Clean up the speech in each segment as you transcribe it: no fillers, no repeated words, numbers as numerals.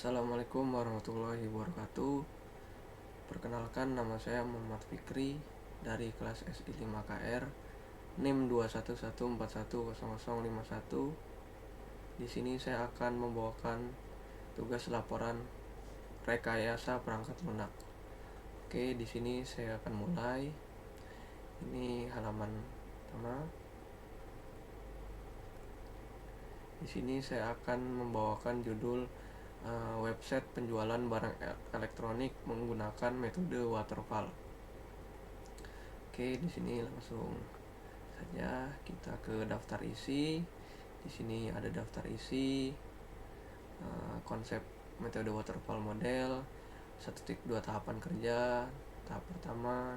Assalamualaikum warahmatullahi wabarakatuh. Perkenalkan, nama saya Muhammad Fikri dari kelas SI 5KR, NIM 211410051. Di sini saya akan membawakan tugas laporan rekayasa perangkat lunak. Oke, di sini saya akan mulai. Ini halaman pertama. Di sini saya akan membawakan judul website penjualan barang elektronik menggunakan metode waterfall. Oke, di sini langsung saja kita ke daftar isi. Di sini ada daftar isi, konsep metode waterfall model, 1.2 tahapan kerja, tahap pertama,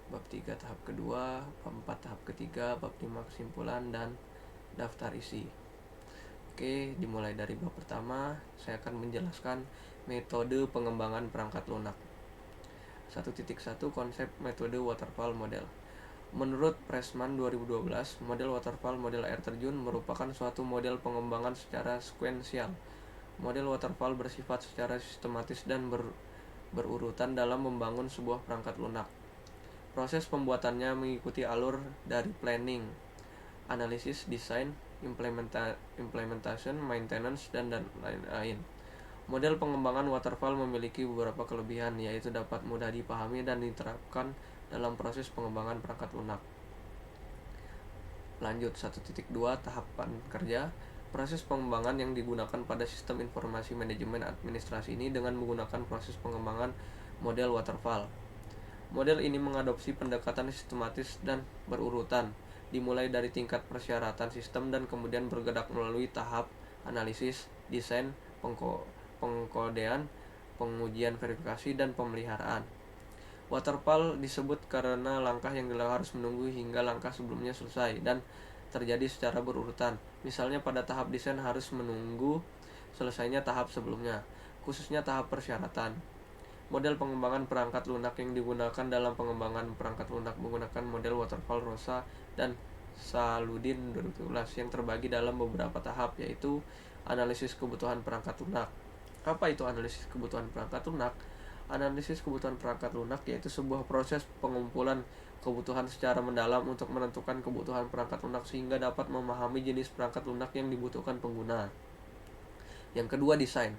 bab 3 tahap kedua, bab 4 tahap ketiga, bab 5 kesimpulan, dan daftar isi. Oke, dimulai dari bab pertama, saya akan menjelaskan metode pengembangan perangkat lunak. 1.1 Konsep metode waterfall model. Menurut Pressman 2012, model waterfall model air terjun merupakan suatu model pengembangan secara sekuensial. Model waterfall bersifat secara sistematis dan berurutan dalam membangun sebuah perangkat lunak. Proses pembuatannya mengikuti alur dari planning, analisis, desain, implementation, maintenance, dan lain-lain. Model pengembangan waterfall memiliki beberapa kelebihan, yaitu dapat mudah dipahami dan diterapkan dalam proses pengembangan perangkat lunak. Lanjut, 1.2 tahapan kerja. Proses pengembangan yang digunakan pada sistem informasi manajemen administrasi ini dengan menggunakan proses pengembangan model waterfall. Model ini mengadopsi pendekatan sistematis dan berurutan, dimulai dari tingkat persyaratan sistem dan kemudian bergerak melalui tahap analisis, desain, pengkodean, pengujian verifikasi, dan pemeliharaan. Waterfall disebut karena langkah yang harus menunggu hingga langkah sebelumnya selesai dan terjadi secara berurutan. Misalnya pada tahap desain harus menunggu selesainya tahap sebelumnya, khususnya tahap persyaratan. Model pengembangan perangkat lunak yang digunakan dalam pengembangan perangkat lunak menggunakan model waterfall Rosa dan Saludin 2017 yang terbagi dalam beberapa tahap, yaitu analisis kebutuhan perangkat lunak. Apa itu analisis kebutuhan perangkat lunak? Analisis kebutuhan perangkat lunak yaitu sebuah proses pengumpulan kebutuhan secara mendalam untuk menentukan kebutuhan perangkat lunak sehingga dapat memahami jenis perangkat lunak yang dibutuhkan pengguna. Yang kedua, desain.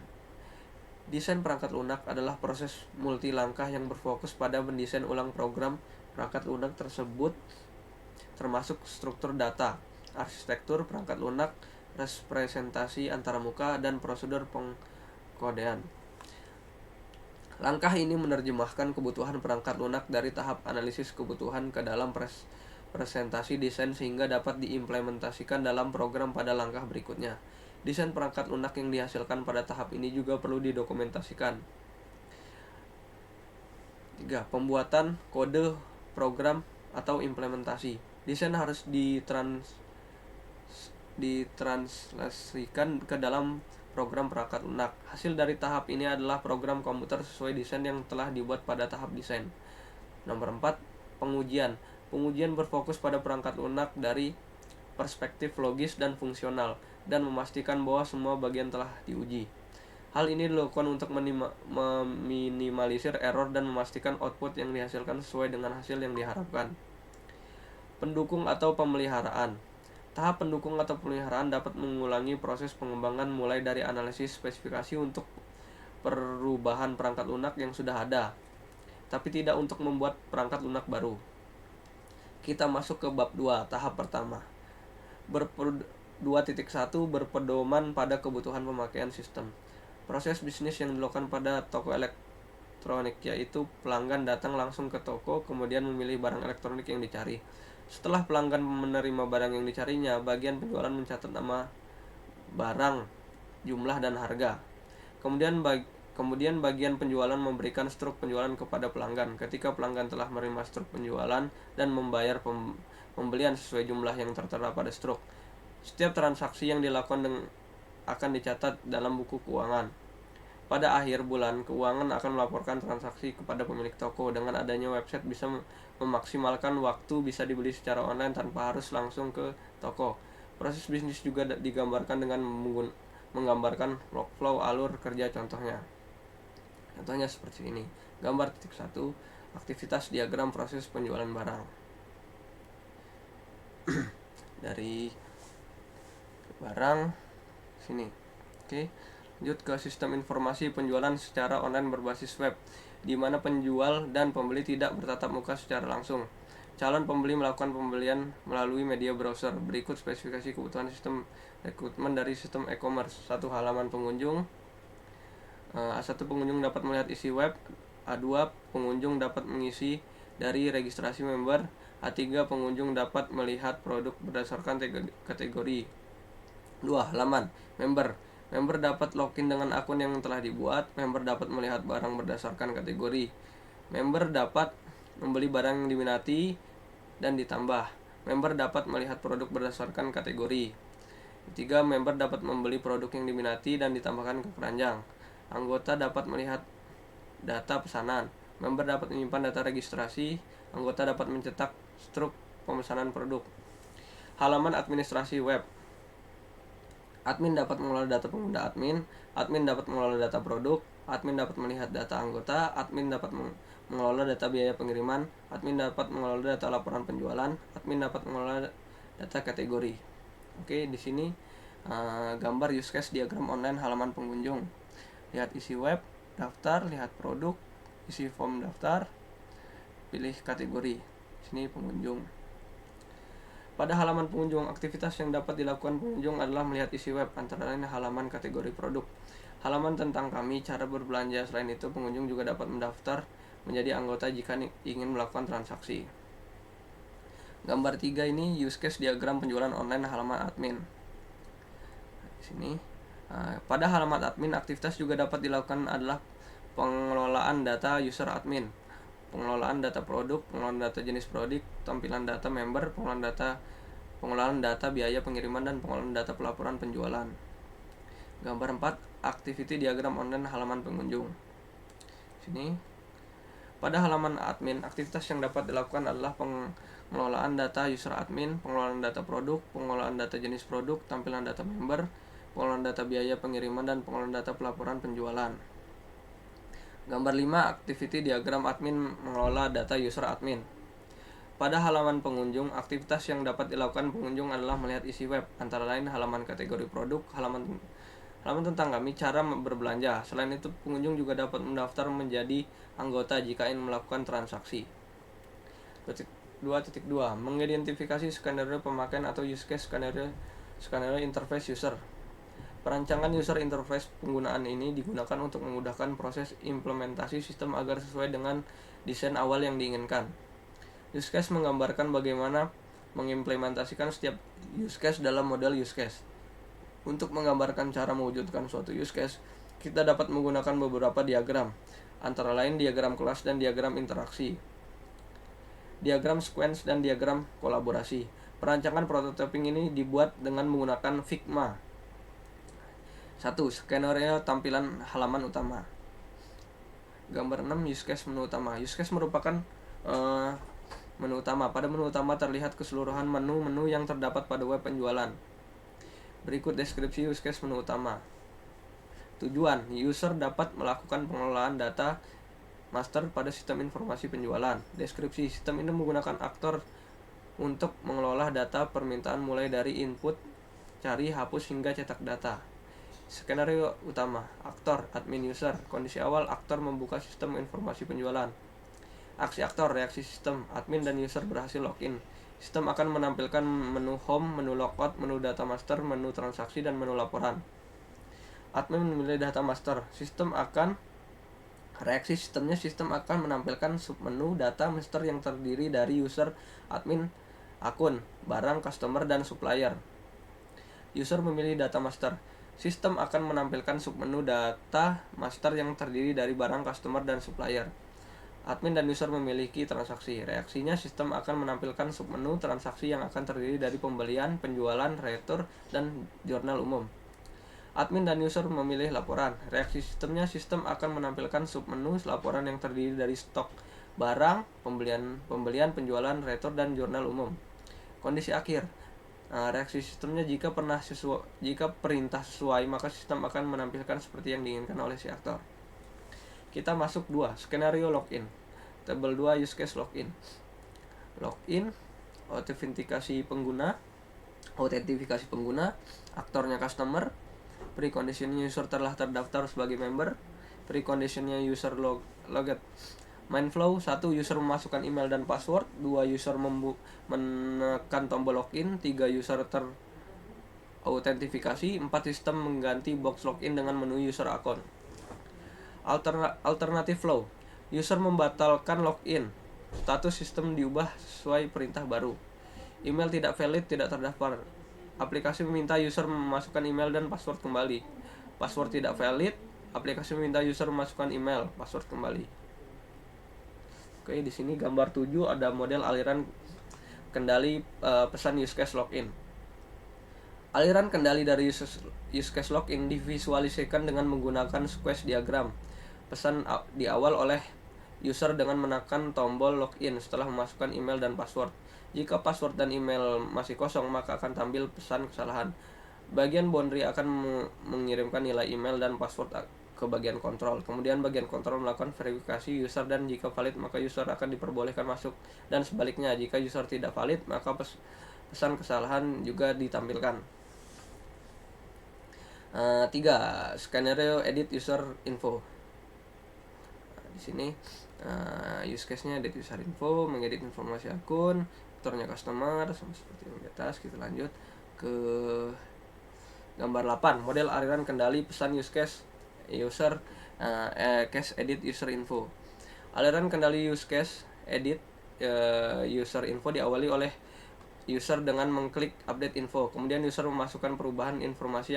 Desain perangkat lunak adalah proses multi langkah yang berfokus pada mendesain ulang program perangkat lunak tersebut, termasuk struktur data, arsitektur perangkat lunak, representasi antarmuka, dan prosedur pengkodean. Langkah ini menerjemahkan kebutuhan perangkat lunak dari tahap analisis kebutuhan ke dalam presentasi desain sehingga dapat diimplementasikan dalam program pada langkah berikutnya. Desain perangkat lunak yang dihasilkan pada tahap ini juga perlu didokumentasikan. 3. Pembuatan kode program atau implementasi. Desain harus ditranslasikan ke dalam program perangkat lunak. Hasil dari tahap ini adalah program komputer sesuai desain yang telah dibuat pada tahap desain. Nomor 4. Pengujian. Pengujian berfokus pada perangkat lunak dari perspektif logis dan fungsional dan memastikan bahwa semua bagian telah diuji. Hal ini dilakukan untuk meminimalisir error dan memastikan output yang dihasilkan sesuai dengan hasil yang diharapkan. Pendukung atau pemeliharaan. Tahap pendukung atau pemeliharaan dapat mengulangi proses pengembangan mulai dari analisis spesifikasi untuk perubahan perangkat lunak yang sudah ada, tapi tidak untuk membuat perangkat lunak baru. Kita masuk ke bab 2, tahap pertama. 2.1 Berpedoman pada kebutuhan pemakaian sistem. Proses bisnis yang dilakukan pada toko elektronik, yaitu pelanggan datang langsung ke toko kemudian memilih barang elektronik yang dicari. Setelah pelanggan menerima barang yang dicarinya, bagian penjualan mencatat nama barang, jumlah, dan harga. Kemudian bagian penjualan memberikan struk penjualan kepada pelanggan. Ketika pelanggan telah menerima struk penjualan dan membayar pembelian sesuai jumlah yang tertera pada struk, setiap transaksi yang dilakukan akan dicatat dalam buku keuangan. Pada akhir bulan, keuangan akan melaporkan transaksi kepada pemilik toko. Dengan adanya website bisa memaksimalkan waktu, bisa dibeli secara online tanpa harus langsung ke toko. Proses bisnis juga digambarkan dengan menggambarkan workflow alur kerja contohnya. Contohnya seperti ini. Gambar titik 1, aktivitas diagram proses penjualan barang. Dari barang sini. Oke. Lanjut ke sistem informasi penjualan secara online berbasis web, di mana penjual dan pembeli tidak bertatap muka secara langsung. Calon pembeli melakukan pembelian melalui media browser. Berikut spesifikasi kebutuhan sistem rekrutmen dari sistem e-commerce. 1. Halaman pengunjung. A1 pengunjung dapat melihat isi web. A2 pengunjung dapat mengisi dari registrasi member. A3 pengunjung dapat melihat produk berdasarkan kategori. 2. Halaman member. Member dapat login dengan akun yang telah dibuat. Member dapat melihat barang berdasarkan kategori. Member dapat membeli barang yang diminati dan ditambah. Member dapat melihat produk berdasarkan kategori. 3. Member dapat membeli produk yang diminati dan ditambahkan ke keranjang. Anggota dapat melihat data pesanan. Member dapat menyimpan data registrasi. Anggota dapat mencetak struk pemesanan produk. Halaman administrasi web. Admin dapat mengelola data pengguna admin. Admin dapat mengelola data produk. Admin dapat melihat data anggota. Admin dapat mengelola data biaya pengiriman. Admin dapat mengelola data laporan penjualan. Admin dapat mengelola data kategori. Oke, di sini gambar use case diagram online halaman pengunjung. Lihat isi web, daftar, lihat produk, isi form daftar, pilih kategori. Sini pengunjung. Pada halaman pengunjung, aktivitas yang dapat dilakukan pengunjung adalah melihat isi web, antara lain halaman kategori produk, halaman tentang kami, cara berbelanja. Selain itu, pengunjung juga dapat mendaftar menjadi anggota jika ingin melakukan transaksi. Gambar 3 ini use case diagram penjualan online halaman admin. Di sini, pada halaman admin, aktivitas juga dapat dilakukan adalah pengelolaan data user admin, pengelolaan data produk, pengelolaan data jenis produk, tampilan data member, pengelolaan data biaya pengiriman, dan pengelolaan data pelaporan penjualan. Gambar 4, activity diagram online halaman pengunjung. Sini. Pada halaman admin, aktivitas yang dapat dilakukan adalah pengelolaan data user admin, pengelolaan data produk, pengelolaan data jenis produk, tampilan data member, pengelolaan data biaya pengiriman, dan pengelolaan data pelaporan penjualan. Gambar 5, activity diagram admin mengelola data user admin. Pada halaman pengunjung, aktivitas yang dapat dilakukan pengunjung adalah melihat isi web, antara lain halaman kategori produk, halaman tentang kami, cara berbelanja. Selain itu, pengunjung juga dapat mendaftar menjadi anggota jika ingin melakukan transaksi. 2.2 Mengidentifikasi skenario pemakaian atau use case skenario interface user. Perancangan user interface penggunaan ini digunakan untuk memudahkan proses implementasi sistem agar sesuai dengan desain awal yang diinginkan. Use case menggambarkan bagaimana mengimplementasikan setiap use case dalam model use case. Untuk menggambarkan cara mewujudkan suatu use case, kita dapat menggunakan beberapa diagram, antara lain diagram kelas dan diagram interaksi, diagram sequence, dan diagram kolaborasi. Perancangan prototyping ini dibuat dengan menggunakan Figma. 1. Skenario tampilan halaman utama. Gambar 6, use case menu utama. Use case merupakan menu utama. Pada menu utama terlihat keseluruhan menu-menu yang terdapat pada web penjualan. Berikut deskripsi use case menu utama. Tujuan, user dapat melakukan pengelolaan data master pada sistem informasi penjualan. Deskripsi, sistem ini menggunakan aktor untuk mengelola data permintaan mulai dari input, cari, hapus, hingga cetak data. Skenario utama, aktor, admin user. Kondisi awal, aktor membuka sistem informasi penjualan. Aksi aktor, reaksi sistem, admin dan user berhasil login. Sistem akan menampilkan menu home, menu logout, menu data master, menu transaksi, dan menu laporan. Admin memilih data master. Reaksi sistemnya, sistem akan menampilkan submenu data master yang terdiri dari user, admin, akun, barang, customer, dan supplier. User memilih data master. Sistem akan menampilkan submenu data master yang terdiri dari barang, customer, dan supplier. Admin dan user memiliki transaksi. Reaksinya, sistem akan menampilkan submenu transaksi yang akan terdiri dari pembelian, penjualan, retur, dan jurnal umum. Admin dan user memilih laporan. Reaksi sistemnya, sistem akan menampilkan submenu laporan yang terdiri dari stok barang, pembelian, penjualan, retur, dan jurnal umum. Kondisi akhir, Reaksi sistemnya jika perintah sesuai, maka sistem akan menampilkan seperti yang diinginkan oleh si aktor. Kita masuk 2, skenario login. Tabel 2, use case login. Login, autentifikasi pengguna, aktornya customer, preconditionnya user telah terdaftar sebagai member, preconditionnya user logged. Main flow: 1. User memasukkan email dan password. 2. User menekan tombol login. 3. User terautentikasi. 4. Sistem mengganti box login dengan menu user account. Alternative flow: user membatalkan login. Status sistem diubah sesuai perintah baru. Email tidak valid, tidak terdaftar. Aplikasi meminta user memasukkan email dan password kembali. Password tidak valid. Aplikasi meminta user memasukkan email, password kembali. Oke, di sini gambar 7 ada model aliran kendali pesan use case login. Aliran kendali dari use case login divisualisasikan dengan menggunakan squash diagram. Pesan di awal oleh user dengan menekan tombol login setelah memasukkan email dan password. Jika password dan email masih kosong, maka akan tampil pesan kesalahan. Bagian boundary akan mengirimkan nilai email dan password ke bagian kontrol. Kemudian bagian kontrol melakukan verifikasi user, dan jika valid maka user akan diperbolehkan masuk, dan sebaliknya jika user tidak valid maka pesan kesalahan juga ditampilkan. 3. Skenario edit user info. Di sini use case-nya edit user info, mengedit informasi akun, aktornya customer, sama seperti yang di atas. Kita lanjut ke gambar 8, model aliran kendali pesan use case case edit user info. Aliran kendali use case edit user info diawali oleh user dengan mengklik update info. Kemudian user memasukkan perubahan informasi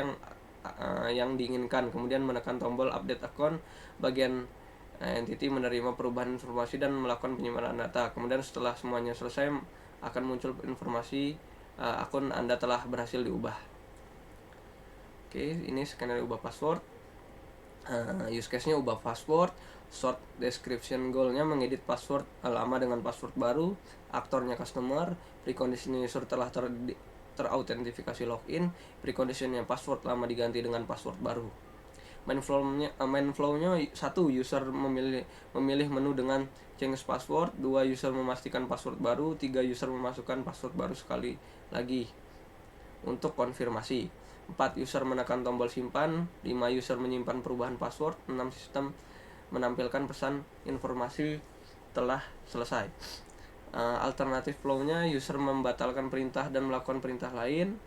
yang diinginkan, kemudian menekan tombol update account. Bagian entity menerima perubahan informasi dan melakukan penyimpanan data. Kemudian setelah semuanya selesai akan muncul informasi akun Anda telah berhasil diubah. Oke, ini skenario ubah password. Use case-nya ubah password. Short description goal-nya mengedit password lama dengan password baru. Aktornya customer. Precondition user telah terautentikasi login. Preconditionnya password lama diganti dengan password baru. Main flow-nya 1. User memilih menu dengan change password. 2. User memastikan password baru. 3. User memasukkan password baru sekali lagi untuk konfirmasi. 4. User menekan tombol simpan. 5. User menyimpan perubahan password. 6. Sistem menampilkan pesan informasi telah selesai. Alternatif flow-nya user membatalkan perintah dan melakukan perintah lain.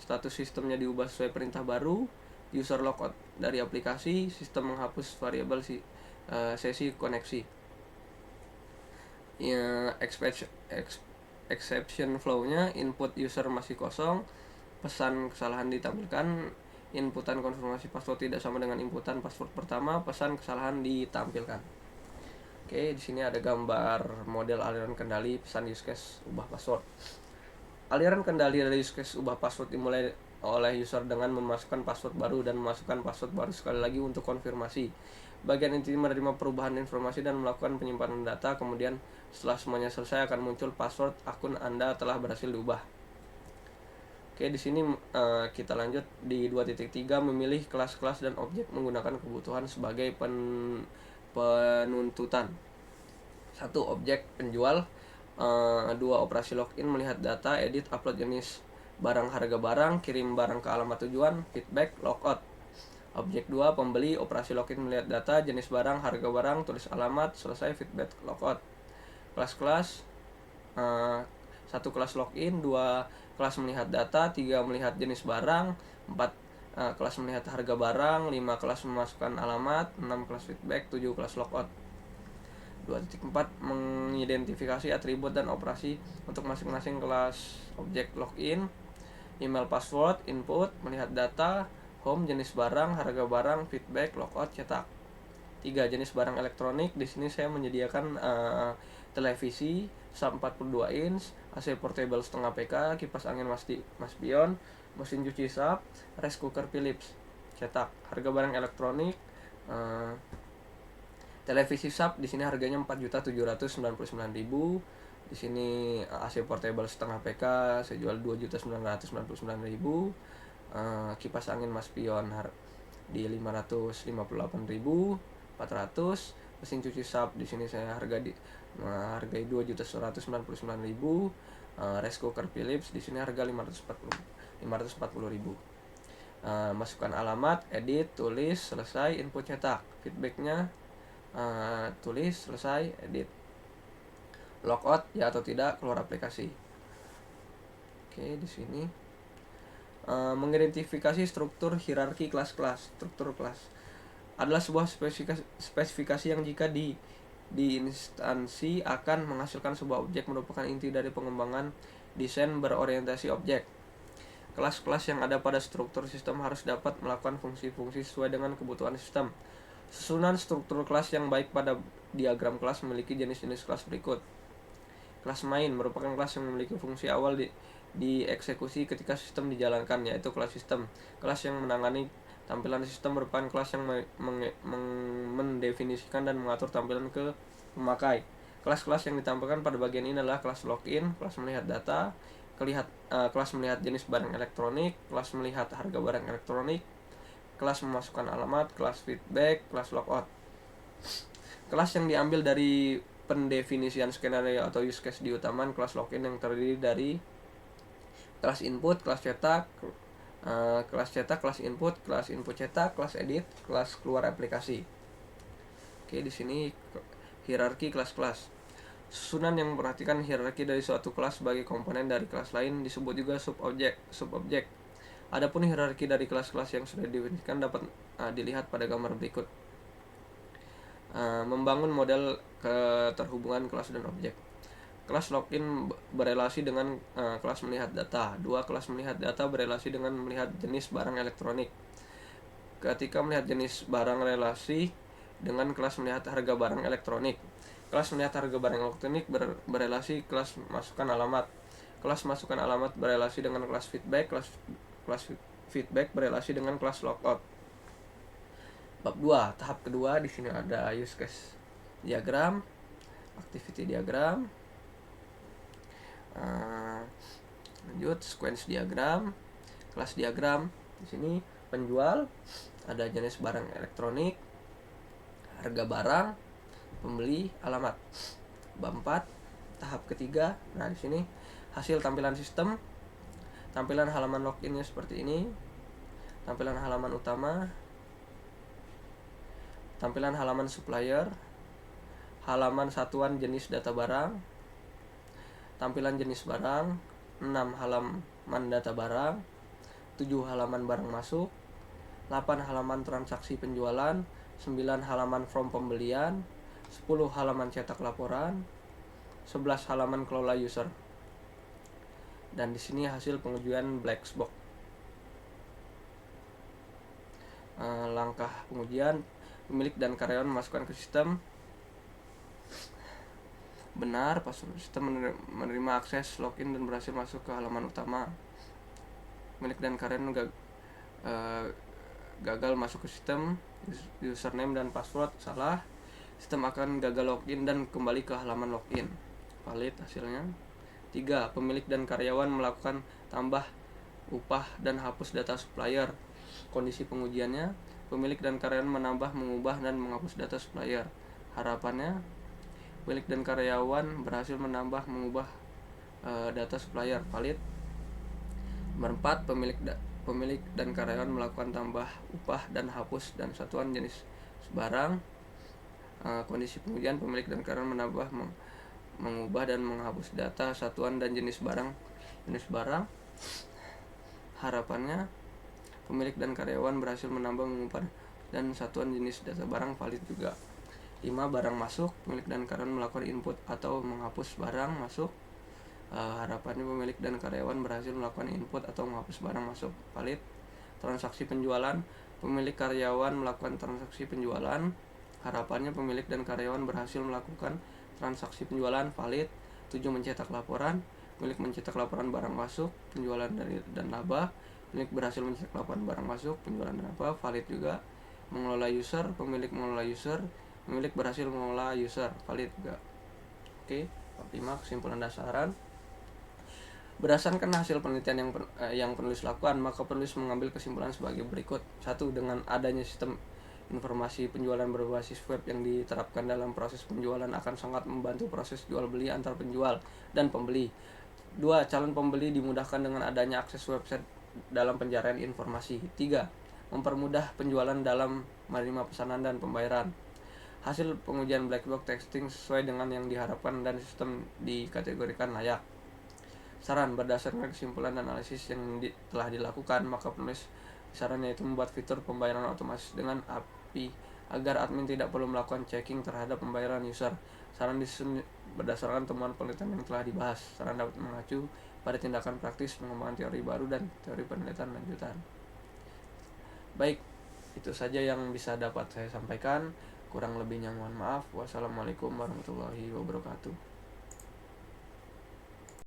Status sistemnya diubah sesuai perintah baru. User logout dari aplikasi. Sistem menghapus variabel sesi koneksi. Exception flow-nya input user masih kosong, pesan kesalahan ditampilkan. Inputan konfirmasi password tidak sama dengan inputan password pertama, pesan kesalahan ditampilkan. Oke, di sini ada gambar model aliran kendali pesan use case ubah password. Aliran kendali dari use case ubah password dimulai oleh user dengan memasukkan password baru dan memasukkan password baru sekali lagi untuk konfirmasi. Bagian inti menerima perubahan informasi dan melakukan penyimpanan data. Kemudian setelah semuanya selesai akan muncul password akun Anda telah berhasil diubah. Oke, di sini kita lanjut di 2.3, memilih kelas-kelas dan objek menggunakan kebutuhan sebagai penuntutan. 1. Objek penjual. 2. Operasi login, melihat data, edit, upload jenis barang, harga barang, kirim barang ke alamat tujuan, feedback, logout. Objek 2. Pembeli. Operasi login, melihat data, jenis barang, harga barang, tulis alamat, selesai, feedback, logout. Kelas-kelas. 1. Kelas login. 2. Kelas melihat data. 3. Melihat jenis barang. 4. Kelas melihat harga barang. 5. Kelas memasukkan alamat. 6. Kelas feedback. 7. Kelas logout. 2.4 mengidentifikasi atribut dan operasi untuk masing-masing kelas objek login. Email, password, input, melihat data, home, jenis barang, harga barang, feedback, logout, cetak. 3. Jenis barang elektronik. Di sini saya menyediakan televisi sub 42 inch, AC portable setengah PK, kipas angin Maspion, mesin cuci sub, rice cooker Philips, cetak. Harga barang elektronik, televisi sub di sini harganya 4.799.000, Di sini AC portable setengah PK saya jual 2.999.000. Kipas angin Maspion di 558.400. Mesin cuci SAP di sini saya hargai 2.199.000. Rice cooker Philips di sini harga 540.000. Masukkan alamat, edit, tulis, selesai, input cetak. Feedbacknya tulis, selesai, edit. Logout ya atau tidak, keluar aplikasi. Oke, di sini mengidentifikasi struktur hierarki kelas-kelas. Struktur kelas adalah sebuah spesifikasi yang jika di instansi akan menghasilkan sebuah objek, merupakan inti dari pengembangan desain berorientasi objek. Kelas-kelas yang ada pada struktur sistem harus dapat melakukan fungsi-fungsi sesuai dengan kebutuhan sistem. Susunan struktur kelas yang baik pada diagram kelas memiliki jenis-jenis kelas berikut. Kelas main merupakan kelas yang memiliki fungsi awal dieksekusi ketika sistem dijalankan, yaitu kelas sistem. Kelas yang menangani tampilan sistem merupakan kelas yang mendefinisikan dan mengatur tampilan ke pemakai. Kelas-kelas yang ditampilkan pada bagian ini adalah kelas login, kelas melihat data, kelas melihat jenis barang elektronik, kelas melihat harga barang elektronik, kelas memasukkan alamat, kelas feedback, kelas logout. Kelas yang diambil dari pendefinisian skenario atau use case di utaman kelas login yang terdiri dari kelas input, kelas cetak, kelas input, kelas input cetak, kelas edit, kelas keluar aplikasi. Oke, di sini hierarki kelas-kelas. Susunan yang memperhatikan hierarki dari suatu kelas sebagai komponen dari kelas lain disebut juga subobjek. Adapun hierarki dari kelas-kelas yang sudah didefinisikan dapat dilihat pada gambar berikut. Membangun model keterhubungan kelas dan objek. Kelas login berelasi dengan kelas melihat data. 2. Kelas melihat data berelasi dengan melihat jenis barang elektronik. Ketika melihat jenis barang relasi dengan kelas melihat harga barang elektronik. Kelas melihat harga barang elektronik berelasi kelas masukkan alamat. Kelas masukkan alamat berelasi dengan kelas feedback. Kelas feedback berelasi dengan kelas logout. Bab 2, tahap kedua, di sini ada use case diagram, activity diagram, lanjut sequence diagram, kelas diagram. Di sini penjual, ada jenis barang elektronik, harga barang, pembeli, alamat. Bab 4, tahap ketiga. Nah, di sini hasil tampilan sistem. Tampilan halaman loginnya seperti ini. Tampilan halaman utama, tampilan halaman supplier, halaman satuan jenis data barang, tampilan jenis barang, 6 halaman data barang, 7 halaman barang masuk, 8 halaman transaksi penjualan, 9 halaman form pembelian, 10 halaman cetak laporan, 11 halaman kelola user. Dan di sini hasil pengujian black box. Langkah pengujian: pemilik dan karyawan memasukkan ke sistem. Benar, pas sistem menerima akses login dan berhasil masuk ke halaman utama. Pemilik dan karyawan gagal masuk ke sistem, username dan password salah, sistem akan gagal login dan kembali ke halaman login. Valid hasilnya. 3. Pemilik dan karyawan melakukan tambah upah dan hapus data supplier. Kondisi pengujiannya: pemilik dan karyawan menambah, mengubah, dan menghapus data supplier. Harapannya, pemilik dan karyawan berhasil menambah, mengubah data supplier. Valid. Nomor 4. Pemilik dan karyawan melakukan tambah upah dan hapus dan satuan jenis barang. Kondisi pengujian: pemilik dan karyawan menambah, mengubah, dan menghapus data, satuan, dan jenis barang. Harapannya, pemilik dan karyawan berhasil menambah, mengubah, dan satuan jenis data barang. Valid juga. 5. Barang masuk: pemilik dan karyawan melakukan input atau menghapus barang masuk. Harapannya pemilik dan karyawan berhasil melakukan input atau menghapus barang masuk. Valid. Transaksi penjualan: pemilik karyawan melakukan transaksi penjualan. Harapannya pemilik dan karyawan berhasil melakukan transaksi penjualan. Valid. 7. Mencetak laporan: pemilik mencetak laporan barang masuk, penjualan dan laba. Pemilik berhasil mencetak laporan barang masuk, penjualan dan laba. Valid juga. Mengelola user: pemilik mengelola user, pemilik berhasil mengelola user. Valid juga. Oke. 5. Kesimpulan dasaran. Berdasarkan hasil penelitian yang penulis lakukan, maka penulis mengambil kesimpulan sebagai berikut. 1. Dengan adanya sistem informasi penjualan berbasis web yang diterapkan dalam proses penjualan akan sangat membantu proses jual beli antar penjual dan pembeli. 2. Calon pembeli dimudahkan dengan adanya akses website dalam pencarian informasi. 3. Mempermudah penjualan dalam menerima pesanan dan pembayaran. Hasil pengujian black box testing sesuai dengan yang diharapkan dan sistem dikategorikan layak. Saran. Berdasarkan kesimpulan dan analisis yang telah dilakukan, maka penulis sarannya itu membuat fitur pembayaran otomatis dengan API agar admin tidak perlu melakukan checking terhadap pembayaran user. Saran disusun berdasarkan temuan penelitian yang telah dibahas. Saran dapat mengacu pada tindakan praktis pengembangan teori baru dan teori penelitian lanjutan. Baik, itu saja yang bisa dapat saya sampaikan. Kurang lebihnya mohon maaf. Wassalamualaikum warahmatullahi wabarakatuh.